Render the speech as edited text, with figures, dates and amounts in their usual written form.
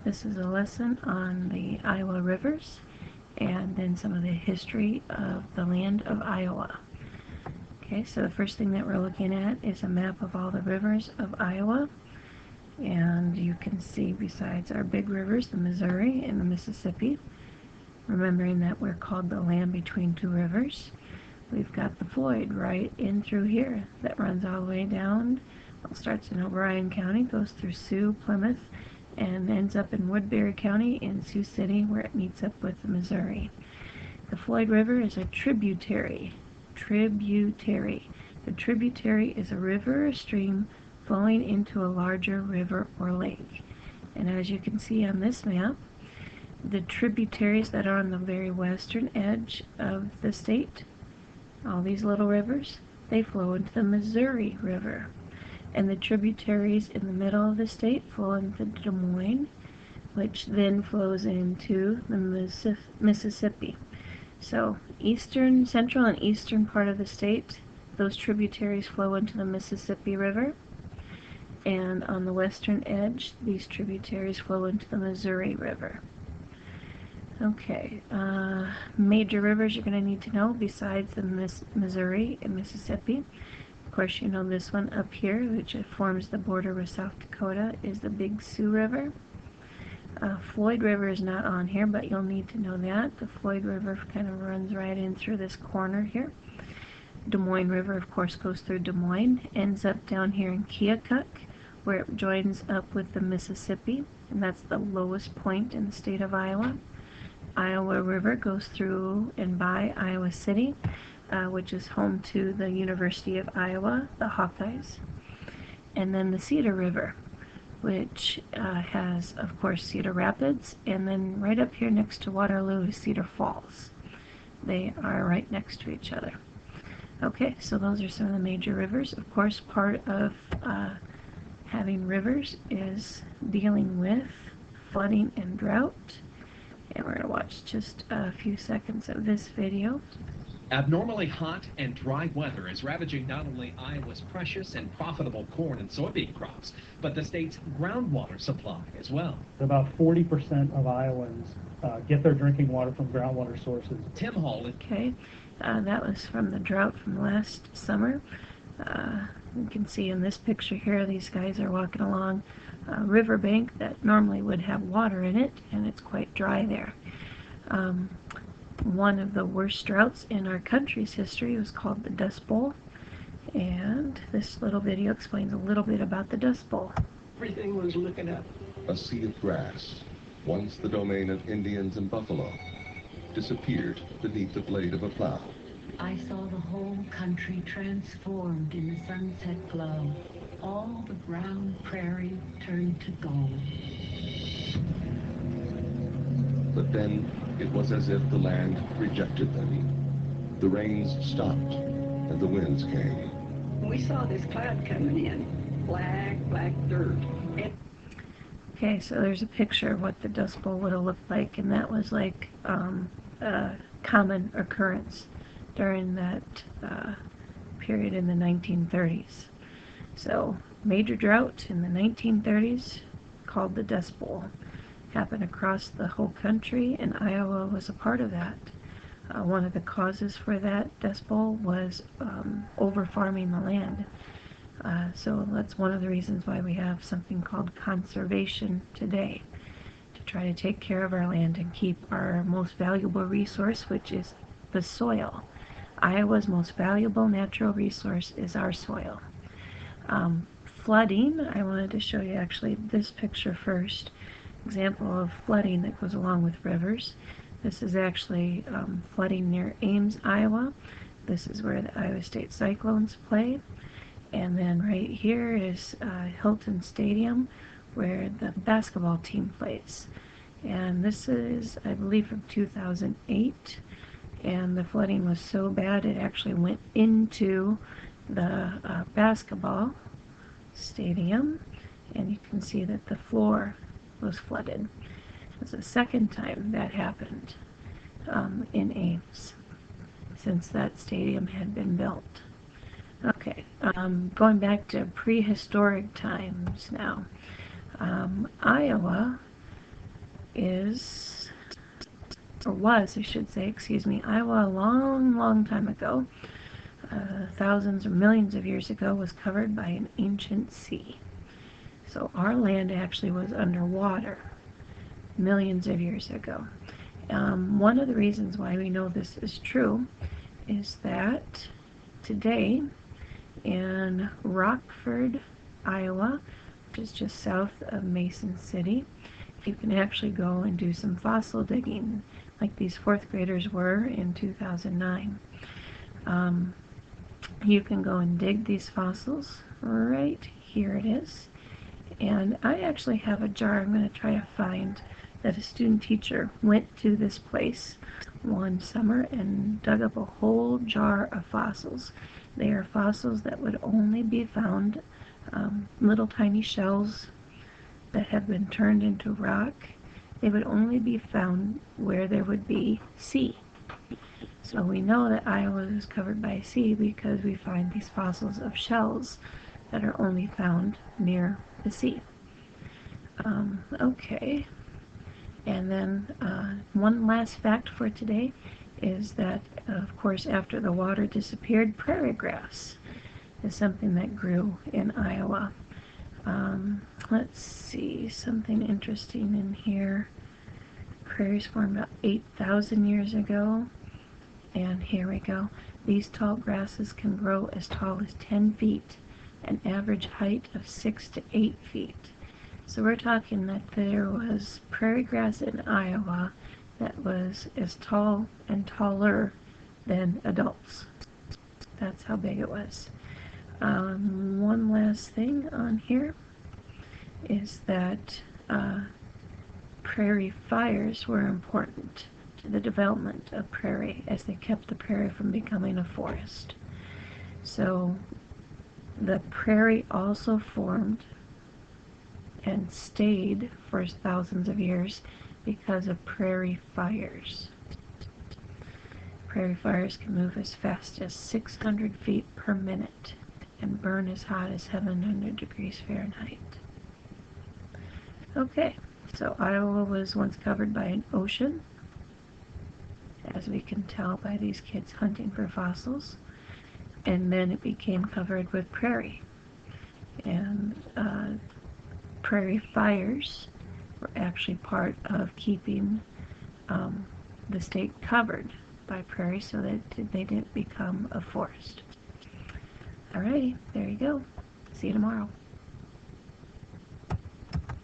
This is a lesson on the Iowa rivers and then some of the history of the land of Iowa. Okay, so the first thing that we're looking at is a map of all the rivers of Iowa. And you can see besides our big rivers, the Missouri and the Mississippi, remembering that we're called the land between two rivers, we've got the Floyd right in through here that runs all the way down. Well, starts in O'Brien County, goes through Sioux, Plymouth, and ends up in Woodbury County in Sioux City where it meets up with the Missouri. The Floyd River is a tributary. The tributary is a river or stream flowing into a larger river or lake. And as you can see on this map, the tributaries that are on the very western edge of the state, all these little rivers, they flow into the Missouri River. And the tributaries in the middle of the state flow into Des Moines, which then flows into the Mississippi. So eastern, central, and eastern part of the state, those tributaries flow into the Mississippi River. And on the western edge, these tributaries flow into the Missouri River. Okay, major rivers you're going to need to know besides the Missouri and Mississippi. Of course, you know this one up here, which forms the border with South Dakota, is the Big Sioux River. Floyd River is not on here, but you'll need to know that. The Floyd River kind of runs right in through this corner here. Des Moines River, of course, goes through Des Moines, ends up down here in Keokuk, where it joins up with the Mississippi, and that's the lowest point in the state of Iowa. Iowa River goes through and by Iowa City, which is home to the University of Iowa, the Hawkeyes. And then the Cedar River, which has, of course, Cedar Rapids, and then right up here next to Waterloo is Cedar Falls. They are right next to each other. Okay, so those are some of the major rivers. Of course, part of having rivers is dealing with flooding and drought. And we're going to watch just a few seconds of this video. Abnormally hot and dry weather is ravaging not only Iowa's precious and profitable corn and soybean crops, but the state's groundwater supply as well. About 40% of Iowans get their drinking water from groundwater sources. Tim Hall. Okay, that was from the drought from last summer. You can see in this picture here, these guys are walking along a riverbank that normally would have water in it, and it's quite dry there. One of the worst droughts in our country's history was called the Dust Bowl, and this little video explains a little bit about the Dust Bowl. Everything was looking up. A sea of grass, once the domain of Indians and buffalo, disappeared beneath the blade of a plow. I saw the whole country transformed in the sunset glow. All the brown prairie turned to gold. But then it was as if the land rejected them. The rains stopped and the winds came. We saw this cloud coming in, black dirt. Okay, so there's a picture of what the Dust Bowl would have looked like, and that was like a common occurrence during that period in the 1930s. So, major drought in the 1930s, called the Dust Bowl, happened across the whole country, and Iowa was a part of that. One of the causes for that Dust Bowl was over-farming the land. So that's one of the reasons why we have something called conservation today, to try to take care of our land and keep our most valuable resource, which is the soil. Iowa's most valuable natural resource is our soil. Flooding, I wanted to show you actually this picture first. Example of flooding that goes along with rivers. This is actually flooding near Ames, Iowa. This is where the Iowa State Cyclones play. And then right here is Hilton Stadium, where the basketball team plays. And this is, I believe, from 2008. And the flooding was so bad it actually went into the basketball stadium. And you can see that the floor was flooded. It was the second time that happened in Ames since that stadium had been built. Okay, going back to prehistoric times now. Iowa is, or was, I should say, excuse me, Iowa a long, long time ago, thousands or millions of years ago, was covered by an ancient sea. So our land actually was underwater millions of years ago. One of the reasons why we know this is true is that today in Rockford, Iowa, which is just south of Mason City, you can actually go and do some fossil digging like these fourth graders were in 2009. You can go and dig these fossils. Right here it is. And I actually have a jar I'm going to try to find that a student teacher went to this place one summer and dug up a whole jar of fossils. They are fossils that would only be found, little tiny shells that have been turned into rock. They would only be found where there would be sea. So we know that Iowa is covered by sea because we find these fossils of shells that are only found near the sea. Okay. And then one last fact for today is that, of course, after the water disappeared, prairie grass is something that grew in Iowa. Let's see, something interesting in here. Prairies formed about 8,000 years ago. And here we go. These tall grasses can grow as tall as 10 feet, an average height of 6 to 8 feet. So we're talking that there was prairie grass in Iowa that was as tall and taller than adults. That's how big it was. One last thing on here is that prairie fires were important to the development of prairie as they kept the prairie from becoming a forest. So the prairie also formed and stayed for thousands of years because of prairie fires. Prairie fires can move as fast as 600 feet per minute and burn as hot as 700 degrees Fahrenheit. Okay, so Iowa was once covered by an ocean, as we can tell by these kids hunting for fossils, and then it became covered with prairie. And prairie fires were actually part of keeping the state covered by prairie so that they didn't become a forest. Alrighty, there you go. See you tomorrow.